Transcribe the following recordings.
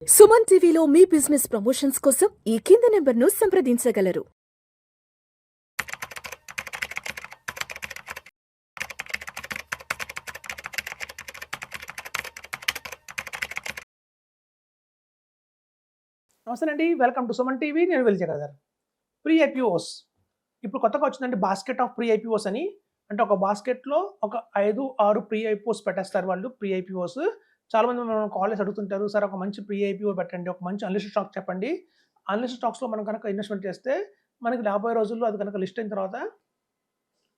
సుమన్ టీవీలో మీ business promotions కోసం ఈ కింది నెంబర్ను సంప్రదించగలరు. నమస్తే అండి. Welcome to Suman TV. నేను వెల్జగదర్. ప్రీ ఐపీఓస్ ఇప్పుడు కొత్తగా వచ్చిందండి బాస్కెట్ ఆఫ్ ప్రీ ఐపీఓస్ అని. అంటే ఒక బాస్కెట్‌లో ఒక 5, 6 ప్రీ ఐపీఓస్ పెట్టేస్తారు వాళ్ళు ప్రీ ఐపీఓస్. చాలామంది మనం కాల్ చేసి అడుగుతుంటారు. సార్ ఒక మంచి ప్రీ ఐపీఓ పెట్టండి. ఒక మంచి అన్‌లిస్టెడ్ స్టాక్ చెప్పండి. అన్‌లిస్టెడ్ స్టాక్స్‌లో మనం గనక ఇన్వెస్ట్‌మెంట్ చేస్తే మనకి రాబోయే రోజుల్లో అది గనక లిస్ట్ అయిన తర్వాత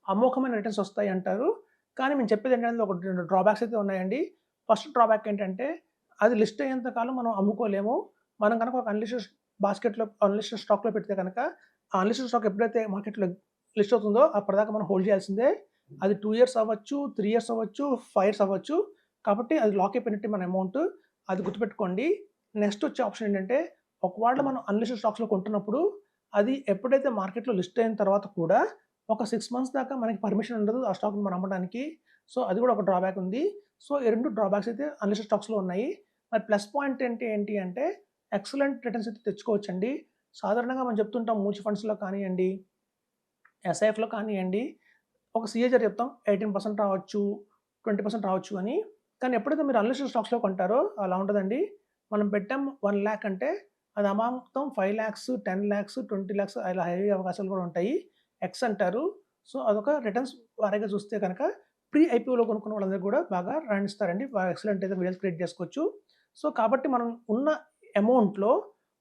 అమోఘమైన రిటర్న్స్ వస్తాయి అంటారు. కానీ మేము చెప్పేది ఏంటంటే ఒక 2 డ్రాబ్యాక్స్ అయితే ఉన్నాయండి. ఫస్ట్ డ్రాబ్యాక్ ఏంటంటే అది లిస్ట్ అయ్యేంత కాలం మనం అమ్ముకోలేము. మనం గనక ఒక అన్‌లిస్టెడ్ స్టాక్‌లో పెడితే గనక ఆ అన్‌లిస్టెడ్ స్టాక్ ఎప్పుడైతే మార్కెట్‌లో లిస్ట్ అవుతుందో అప్పటిదాకా మనం హోల్డ్ చేయాల్సిందే. అది 2 ఇయర్స్ అవ్వచ్చు, 3 ఇయర్స్ అవ్వచ్చు, 5 ఇయర్స్ అవ్వచ్చు. కాబట్టి అది లాక్ అయిపోయినట్టే మన అమౌంట్. అది గుర్తుపెట్టుకోండి. నెక్స్ట్ వచ్చే ఆప్షన్ ఏంటంటే ఒకవేళ మనం అన్‌లిస్టెడ్ స్టాక్స్‌లో కొంటున్నప్పుడు అది ఎప్పుడైతే మార్కెట్‌లో లిస్ట్ అయిన తర్వాత కూడా ఒక 6 మంత్స్ దాకా మనకి పర్మిషన్ ఉండదు ఆ స్టాక్‌ని మనం అమ్మడానికి. సో, అది కూడా ఒక డ్రాబ్యాక్ ఉంది. సో, ఈ 2 డ్రాబ్యాక్స్ అయితే అన్‌లిస్టెడ్ స్టాక్స్‌లో ఉన్నాయి. మరి ప్లస్ పాయింట్ ఏంటి అంటే ఎక్సలెంట్ రిటర్న్స్ అయితే తెచ్చుకోవచ్చండి. సాధారణంగా మనం చెప్తుంటాం మ్యూచువల్ ఫండ్స్‌లో కానియండి, ఎస్ఐఎఫ్‌లో కానియండి, ఒక సిఏజర్ చెప్తాం 18% రావచ్చు, 20% రావచ్చు అని. కానీ ఎప్పుడైతే మీరు అన్‌లిస్టెడ్ స్టాక్స్‌లో కొంటారో అలా ఉండదండి. మనం పెట్టాం 1,00,000 అంటే అది అమాంతం 5,00,000, 10,00,000, 20,00,000 అలా అయ్యే అవకాశాలు కూడా ఉంటాయి. ఎక్స్ అంటారు. సో, అదొక రిటర్న్స్ వారీగా చూస్తే కనుక ప్రీ ఐపీఓలో కొనుక్కున్న వాళ్ళందరూ కూడా బాగా రాణిస్తారండి. బాగా ఎక్సలెంట్ అయితే రిజల్ట్స్ క్రియేట్ చేసుకోవచ్చు. సో, కాబట్టి మనం ఉన్న అమౌంట్‌లో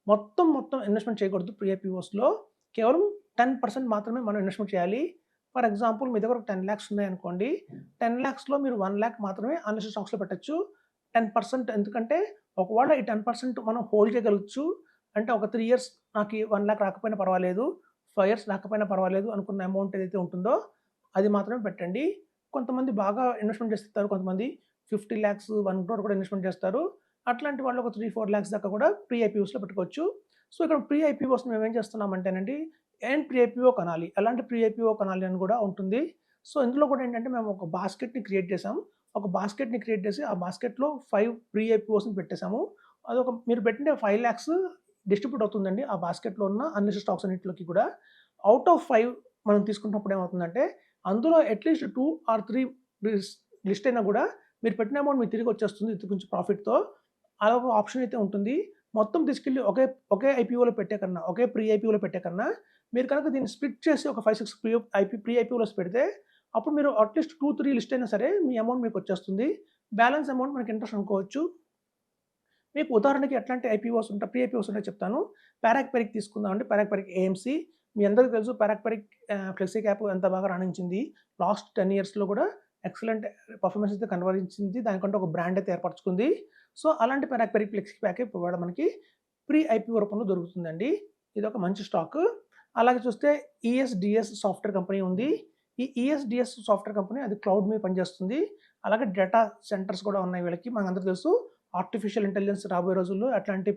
మొత్తం ఇన్వెస్ట్‌మెంట్ చేయకూడదు ప్రీ ఐపీఓస్‌లో. కేవలం 10% మాత్రమే మనం ఇన్వెస్ట్‌మెంట్ చేయాలి. ఫర్ ఎగ్జాంపుల్ మీ దగ్గర ఒక 10,00,000 ఉన్నాయనుకోండి. 10,00,000లో మీరు 1,00,000 మాత్రమే అన్‌లిస్టెడ్ స్టాక్స్‌లో పెట్టొచ్చు. 10% ఎందుకంటే ఒకవేళ ఈ 10% మనం హోల్డ్ చేయగలగొచ్చు. అంటే ఒక 3 ఇయర్స్ నాకు ఈ 1,00,000 రాకపోయినా పర్వాలేదు. 5 ఇయర్స్ రాకపోయినా పర్వాలేదు అనుకున్న అమౌంట్ ఏదైతే ఉంటుందో అది మాత్రమే పెట్టండి. కొంతమంది బాగా ఇన్వెస్ట్‌మెంట్ చేస్తారు. కొంతమంది 50,00,000, 1,00,00,000 కూడా ఇన్వెస్ట్‌మెంట్ చేస్తారు. అట్లాంటి వాళ్ళు ఒక 3, 4 లాక్స్ దాకా కూడా ప్రీ ఐపీఓస్‌లో పెట్టుకోవచ్చు. సో, ఇక్కడ ప్రీ ఐపీఓస్ మేమేం చేస్తున్నామంటేనండి ప్రీ ఐపీఓ కొనాలి. ఎలాంటి ప్రీ ఐపీఓ కొనాలి అని కూడా ఉంటుంది. సో, ఇందులో కూడా ఏంటంటే మేము ఒక బాస్కెట్‌ని క్రియేట్ చేసాం. ఒక బాస్కెట్‌ని క్రియేట్ చేసి ఆ బాస్కెట్‌లో 5 ప్రీ ఐపీఓస్‌ని పెట్టేసాము. మీరు పెట్టిన 5,00,000 డిస్ట్రిబ్యూట్ అవుతుందండి. ఆ బాస్కెట్‌లో ఉన్న అన్‌లిస్టెడ్ స్టాక్స్ అన్నిట్లోకి కూడా. ఔట్ ఆఫ్ 5 మనం తీసుకున్నప్పుడు ఏమవుతుందంటే అందులో అట్‌లీస్ట్ 2 ఆర్ 3 లిస్ లిస్ట్ అయినా కూడా మీరు పెట్టిన అమౌంట్ మీకు తిరిగి వచ్చేస్తుంది ఇది కొంచెం ప్రాఫిట్‌తో. అదొక ఆప్షన్ అయితే ఉంటుంది. మొత్తం తీసుకెళ్ళి ఒకే ఐపీఓలో పెట్టే కన్నా, ఒకే ప్రీ ఐపీఓలో పెట్టే కన్నా, మీరు కనుక దీన్ని స్ప్లిట్ చేసి ఒక 5, 6 ప్రీ ఐపీఓలోస్ పెడితే, అప్పుడు మీరు అట్‌లీస్ట్ 2, 3 లిస్ట్ అయినా సరే మీ అమౌంట్ మీకొచ్చేస్తుంది. బ్యాలెన్స్ అమౌంట్ మనకి ఇంట్రెస్ట్ అనుకోవచ్చు. మీకు ఉదాహరణకి ఎట్లాంటి ప్రీ ఐపీఓస్ ఉంటాయో చెప్తాను. పరాగ్ పెరిగ్ తీసుకుందామండి. పరాగ్ పెరిగ్ ఏఎంసీ. మీ అందరికీ తెలుసు పరాగ్ పెరిగ్ ఫ్లెక్సీ క్యాప్ ఎంత బాగా రాణించింది. లాస్ట్ 10 ఇయర్స్‌లో కూడా ఎక్సలెంట్ పెర్ఫార్మన్స్ అయితే కనబరించింది. దానికంటే ఒక బ్రాండ్ అయితే ఏర్పరచుకుంది. సో, అలాంటి పరాగ్ పెరిగ్ ఫ్లెక్సీ క్యాప్ ఇప్పుడు కూడా మనకి ప్రీ ఐపీఓ రూపంలో దొరుకుతుందండి. ఇదొక మంచి స్టాకు. అలాగే చూస్తే ఈఎస్‌డిఎస్ సాఫ్ట్‌వేర్ కంపెనీ ఉంది. ఈ ఈఎస్‌డిఎస్ సాఫ్ట్‌వేర్ కంపెనీ అది క్లౌడ్ మీద పనిచేస్తుంది. అలాగే డేటా సెంటర్స్ కూడా ఉన్నాయి వీళ్ళకి. మనందరికీ తెలుసు ఆర్టిఫిషియల్ ఇంటెలిజెన్స్ రాబోయే రోజుల్లో ఎట్లాంటి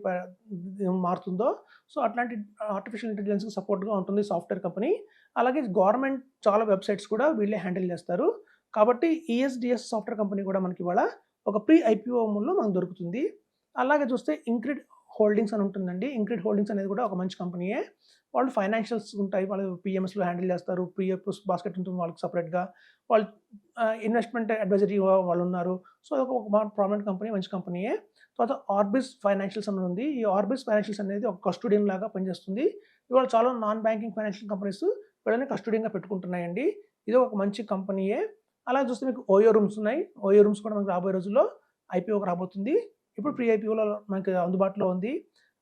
మారుతుందో, సో, అట్లాంటి ఆర్టిఫిషియల్ ఇంటెలిజెన్స్‌కి సపోర్ట్‌గా ఉంటుంది సాఫ్ట్‌వేర్ కంపెనీ. అలాగే గవర్నమెంట్ చాలా వెబ్‌సైట్స్ కూడా వీళ్ళే హ్యాండిల్ చేస్తారు. కాబట్టి ఈఎస్‌డిఎస్ సాఫ్ట్‌వేర్ కంపెనీ కూడా మనకి ఇవాళ ఒక ప్రీ ఐపీఓలో మనకు దొరుకుతుంది. అలాగే చూస్తే ఇంక్రిడ్ హోల్డింగ్స్ అని ఉంటుందండి. ఇంక్రిడ్ హోల్డింగ్స్ అనేది కూడా ఒక మంచి కంపెనీయే. వాళ్ళు ఫైనాన్షియల్స్ ఉంటాయి. వాళ్ళు పీఎంఎస్‌లో హ్యాండిల్ చేస్తారు. ప్రీ ఐపీఓస్ బాస్కెట్ ఉంటుంది వాళ్ళకి సెపరేట్‌గా. వాళ్ళు ఇన్వెస్ట్‌మెంట్ అడ్వైజరీ వాళ్ళున్నారు. సో, అదొక ప్రామినెంట్ కంపెనీ, మంచి కంపెనీయే. తర్వాత ఆర్బిస్ ఫైనాన్షియల్స్ అని ఉంది. ఈ ఆర్బిస్ ఫైనాన్షియల్స్ అనేది ఒక కస్టోడియన్ లాగా పనిచేస్తుంది. ఇవాళ చాలా నాన్ బ్యాంకింగ్ ఫైనాన్షియల్ కంపెనీస్ వీళ్ళని కస్టోడియన్‌గా పెట్టుకుంటున్నాయండి. ఇది ఒక మంచి కంపెనీయే. అలా చూస్తే మీకు ఓయో రూమ్స్ ఉన్నాయి. ఓయో రూమ్స్ కూడా మనకు రాబోయే రోజుల్లో ఐపీఓకి రాబోతుంది. ఇప్పుడు ప్రీ ఐపీఓలో మనకి అందుబాటులో ఉంది.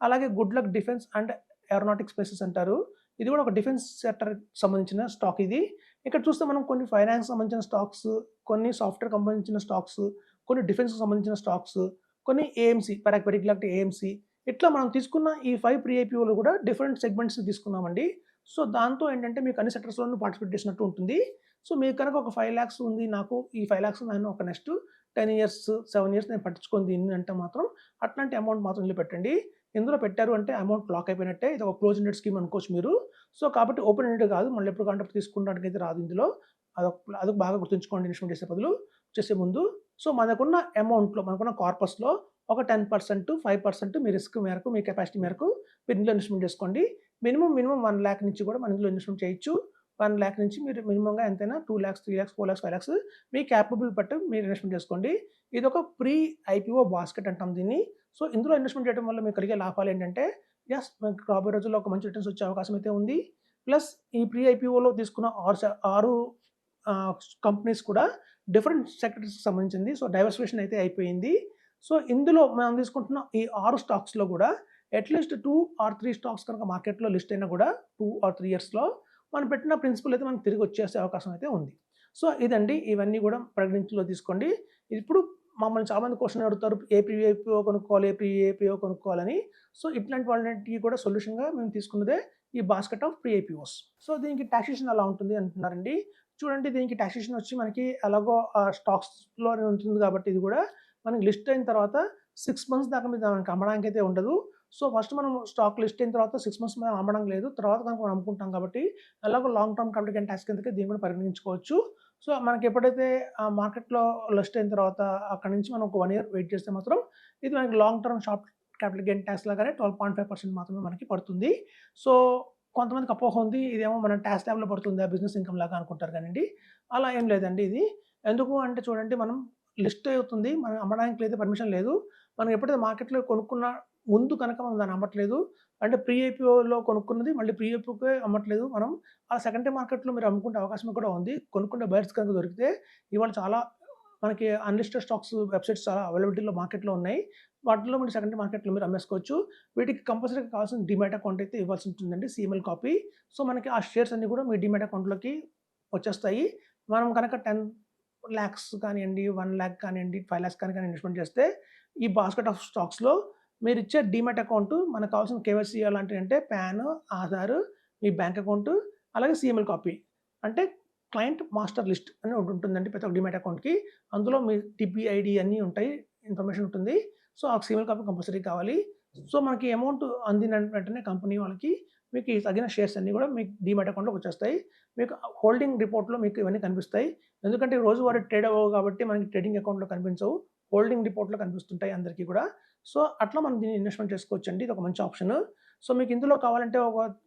అలాగే good luck defence and aeronautic spaces అంటారు. ఇది కూడా ఒక డిఫెన్స్ సెక్టర్‌కి సంబంధించిన స్టాక్ ఇది. ఇక్కడ చూస్తే మనం కొన్ని ఫైనాన్స్ సంబంధించిన స్టాక్స్, కొన్ని సాఫ్ట్‌వేర్‌కి సంబంధించిన స్టాక్స్, కొన్ని డిఫెన్స్‌కి సంబంధించిన స్టాక్స్, కొన్ని ఏఎంసీ, పరాగ్ పెరిగ్ లాంటి ఏఎంసీ ఇట్లా మనం తీసుకున్న ఈ 5 ప్రీ ఐపీఓలు కూడా డిఫరెంట్ సెగ్మెంట్స్ తీసుకున్నామండి. సో, దాంతో ఏంటంటే మీకు అన్ని సెక్టర్స్‌లోనూ పార్టిసిపేట్ చేసినట్టు ఉంటుంది. సో, మీకు కనుక ఒక 5,00,000 ఉంది నాకు, ఈ 5,00,000 నేను ఒక నెక్స్ట్ 10 ఇయర్స్, 7 ఇయర్స్ నేను పట్టించుకొని దీన్ని అంటే మాత్రం అట్లాంటి అమౌంట్ మాత్రం ఇందులో పెట్టండి. ఇందులో పెట్టారు అంటే అమౌంట్ లాక్ అయిపోయినట్టే. ఇది ఒక క్లోజ్ ఎండెడ్ స్కీమ్ అనుకోవచ్చు మీరు. సో, కాబట్టి ఓపెన్ ఎండెడ్ కాదు. మళ్ళీ ఎప్పుడు కావాలంటే అప్పుడు తీసుకోవడానికైతే రాదు ఇందులో. అదొక బాగా గుర్తుంచుకోండి ఇన్వెస్ట్‌మెంట్ చేసే ముందు. సో, మనకున్న అమౌంట్‌లో, మనకున్న కార్పస్‌లో ఒక 10%, 5% మీ రిస్క్ మేరకు, మీ కెపాసిటీ మేరకు మీరు ఇందులో ఇన్వెస్ట్‌మెంట్ చేసుకోండి. మినిమమ్ 1,00,000 నుంచి కూడా మనం ఇందులో ఇన్వెస్ట్‌మెంట్ చేయొచ్చు. 1,00,000 నుంచి మీరు మినిమమ్‌గా ఎంతైనా 2,00,000, 3,00,000, 4,00,000, 5,00,000 మీ క్యాపబుల్ బట్టి మీరు ఇన్వెస్ట్‌మెంట్ చేసుకోండి. ఇదొక ప్రీ ఐపీఓ బాస్కెట్ అంటాం దీన్ని. సో, ఇందులో ఇన్వెస్ట్‌మెంట్ చేయడం వల్ల మీకు కలిగే లాభాలేంటంటే, మీకు రాబోయే రోజుల్లో ఒక మంచి రిటర్న్స్ వచ్చే అవకాశం అయితే ఉంది. ప్లస్ ఈ ప్రీ ఐపీఓలో తీసుకున్న 6 కంపెనీస్ కూడా డిఫరెంట్ సెక్టర్స్‌కి సంబంధించింది. సో, డైవర్సిఫికేషన్ అయితే అయిపోయింది. సో, ఇందులో మనం తీసుకుంటున్న ఈ 6 స్టాక్స్‌లో కూడా అట్‌లీస్ట్ 2 ఆర్ 3 స్టాక్స్ కనుక మార్కెట్‌లో లిస్ట్ అయినా కూడా 2 ఆర్ 3 ఇయర్స్‌లో మనం పెట్టిన ప్రిన్సిపల్ అయితే మనకు తిరిగి వచ్చేసే అవకాశం అయితే ఉంది. సో, ఇదండి. ఇవన్నీ కూడా పరిగణనలో తీసుకోండి. ఇప్పుడు మమ్మల్ని చాలామంది క్వెషన్ అడుగుతారు. ఏ ప్రీఐపీఓ కొనుక్కోవాలి, ఏ ప్రీఐపీఓ కొనుక్కోవాలని. సో, ఇట్లాంటి వాళ్ళన్నిటికి కూడా సొల్యూషన్‌గా మేము తీసుకున్నదే ఈ బాస్కెట్ ఆఫ్ ప్రీఐపీఓస్. సో, దీనికి టాక్సేషన్ ఎలా ఉంటుంది అంటున్నారండి. చూడండి, దీనికి టాక్సేషన్ వచ్చి మనకి ఎలాగో స్టాక్స్‌లోనే ఉంటుంది కాబట్టి ఇది కూడా మనకి లిస్ట్ అయిన తర్వాత 6 మంత్స్ దాకా మీద మనకి అమ్మడానికైతే ఉండదు. సో, ఫస్ట్ మనం స్టాక్ లిస్ట్ అయిన తర్వాత 6 మంత్స్ మనం అమ్మడం లేదు. తర్వాత కనుక మనం అమ్ముకుంటాం కాబట్టి ఎలాగో long term capital gain talks కిందకి దీన్ని కూడా పరిగణించుకోవచ్చు. సో, మనకి ఎప్పుడైతే మార్కెట్‌లో లిస్ట్ అయిన తర్వాత అక్కడి నుంచి మనం ఒక 1 ఇయర్ వెయిట్ చేస్తే మాత్రం ఇది మనకి long term short capital gain talks లాగానే 12.5% మాత్రమే మనకి పడుతుంది. సో, కొంతమందికి అపోహ ఉంది. ఇదేమో మన టాక్స్ ల్యాబ్‌లో పడుతుందా బిజినెస్ ఇన్‌కమ్ లాగా అనుకుంటారు కానండి. అలా ఏం లేదండి ఇది. ఎందుకు అంటే చూడండి, మనం లిస్ట్ అవుతుంది. మనం అమ్మడానికి అయితే పర్మిషన్ లేదు. మనం ఎప్పుడైతే మార్కెట్‌లో కొనుక్కున్న ముందు కనుక మనం దాన్ని అమ్మట్లేదు. అంటే ప్రీ ఐపీఓలో కొనుక్కున్నది మళ్ళీ ప్రీ ఐపీఓకే అమ్మట్లేదు మనం. ఆ సెకండరీ మార్కెట్‌లో మీరు అమ్ముకునే అవకాశం కూడా ఉంది. కొనుక్కునే బయర్స్ కనుక దొరికితే ఇవాళ చాలా మనకి అన్‌లిస్టెడ్ స్టాక్స్ వెబ్‌సైట్స్ చాలా అవైలబిలిటీలో మార్కెట్‌లో ఉన్నాయి. వాటిలో మీరు సెకండరీ మార్కెట్‌లో మీరు అమ్మేసుకోవచ్చు. వీటికి కంపల్సరీగా కావాల్సిన డీమ్యాట్ అకౌంట్ అయితే ఇవ్వాల్సి ఉంటుందండి. CML copy. సో, మనకి ఆ షేర్స్ అన్నీ కూడా మీ డీమ్యాట్ అకౌంట్‌లోకి వచ్చేస్తాయి. మనం కనుక 10,00,000 కానియండి, 1,00,000 కానియండి, 5,00,000 కానీ ఇన్వెస్ట్‌మెంట్ చేస్తే ఈ బాస్కెట్ ఆఫ్ స్టాక్స్‌లో మీరిచ్చే డీమ్యాట్ అకౌంట్ మనకు కావాల్సిన కేవైసీ ఎలాంటివంటే పాన్, ఆధార్, మీ బ్యాంక్ అకౌంట్, అలాగే సీఎంఎల్ కాపీ. అంటే క్లయింట్ మాస్టర్ లిస్ట్ అని ఒకటి ఉంటుందండి ప్రతి ఒక్క డీమ్యాట్ అకౌంట్‌కి. అందులో మీ టీపీఐడీ అన్నీ ఉంటాయి. ఇన్ఫర్మేషన్ ఉంటుంది. సో, ఆ సీఎంఎల్ కాపీ కంపల్సరీ కావాలి. సో, మనకి అమౌంట్ అందిన వెంటనే కంపెనీ వాళ్ళకి మీకు ఈ తగిన షేర్స్ అన్నీ కూడా మీకు డీమ్యాట్ అకౌంట్‌లోకి వచ్చేస్తాయి. మీకు హోల్డింగ్ రిపోర్ట్‌లో మీకు ఇవన్నీ కనిపిస్తాయి. ఎందుకంటే రోజువారీ ట్రేడ్ అవ్వవు కాబట్టి మనకి ట్రేడింగ్ అకౌంట్‌లో కనిపించవు. హోల్డింగ్ రిపోర్ట్‌లో కనిపిస్తుంటాయి అందరికీ కూడా. సో, అట్లా మనం దీన్ని ఇన్వెస్ట్‌మెంట్ చేసుకోవచ్చండి. ఇది ఒక మంచి ఆప్షన్. సో, మీకు ఇందులో కావాలంటే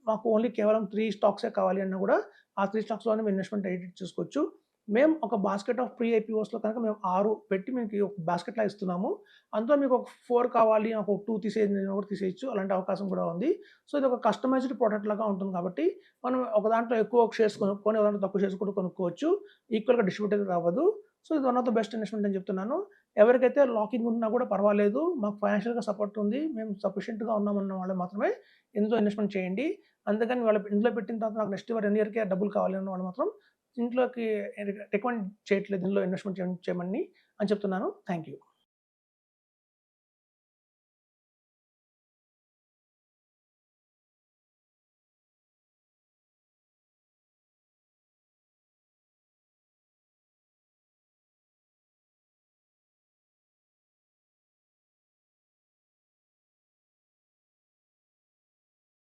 మాకు ఓన్లీ కేవలం 3 స్టాక్సే కావాలి అన్నా కూడా ఆ 3 స్టాక్స్‌లోనే మీరు ఇన్వెస్ట్‌మెంట్ ఎడిట్ చేసుకోవచ్చు. మేము ఒక బాస్కెట్ ఆఫ్ ప్రీ ఐపీఓస్‌లో కనుక మేము 6 పెట్టి మీకు ఒక బాస్కెట్‌లా ఇస్తున్నాము. అందులో మీకు ఒక 4 కావాలి, నాకు ఒక 2 తీసేయండి అని కూడా తీసేయొచ్చు. అలాంటి అవకాశం కూడా ఉంది. సో, ఇది ఒక కస్టమైజ్డ్ ప్రొడక్ట్ లాగా ఉంటుంది కాబట్టి మనం ఒక దాంట్లో ఎక్కువ షేర్స్ కొనుక్కొని, ఒక దాంట్లో తక్కువ షేర్స్ కూడా కొనుక్కోవచ్చు. ఈక్వల్‌గా డిస్ట్రిబ్యూట్ అయితే అవ్వదు. సో, ఇది one of the best investment అని చెప్తున్నాను. ఎవరికైతే లాకింగ్ ఉన్నా కూడా పర్వాలేదు. మాకు ఫైనాన్షియల్‌గా సపోర్ట్ ఉంది. మేము సఫిషియెంట్‌గా ఉన్నామన్న వాళ్ళు మాత్రమే ఇందులో ఇన్వెస్ట్‌మెంట్ చేయండి. అందుకని ఇందులో పెట్టిన తర్వాత నాకు నెక్స్ట్ 1 ఇయర్‌కే డబ్బులు కావాలి అన్న వాళ్ళు మాత్రం ఇంట్లోకి రికమెండ్ చేయట్లేదు ఇందులో ఇన్వెస్ట్‌మెంట్ చేయమని అని చెప్తున్నాను. Thank you.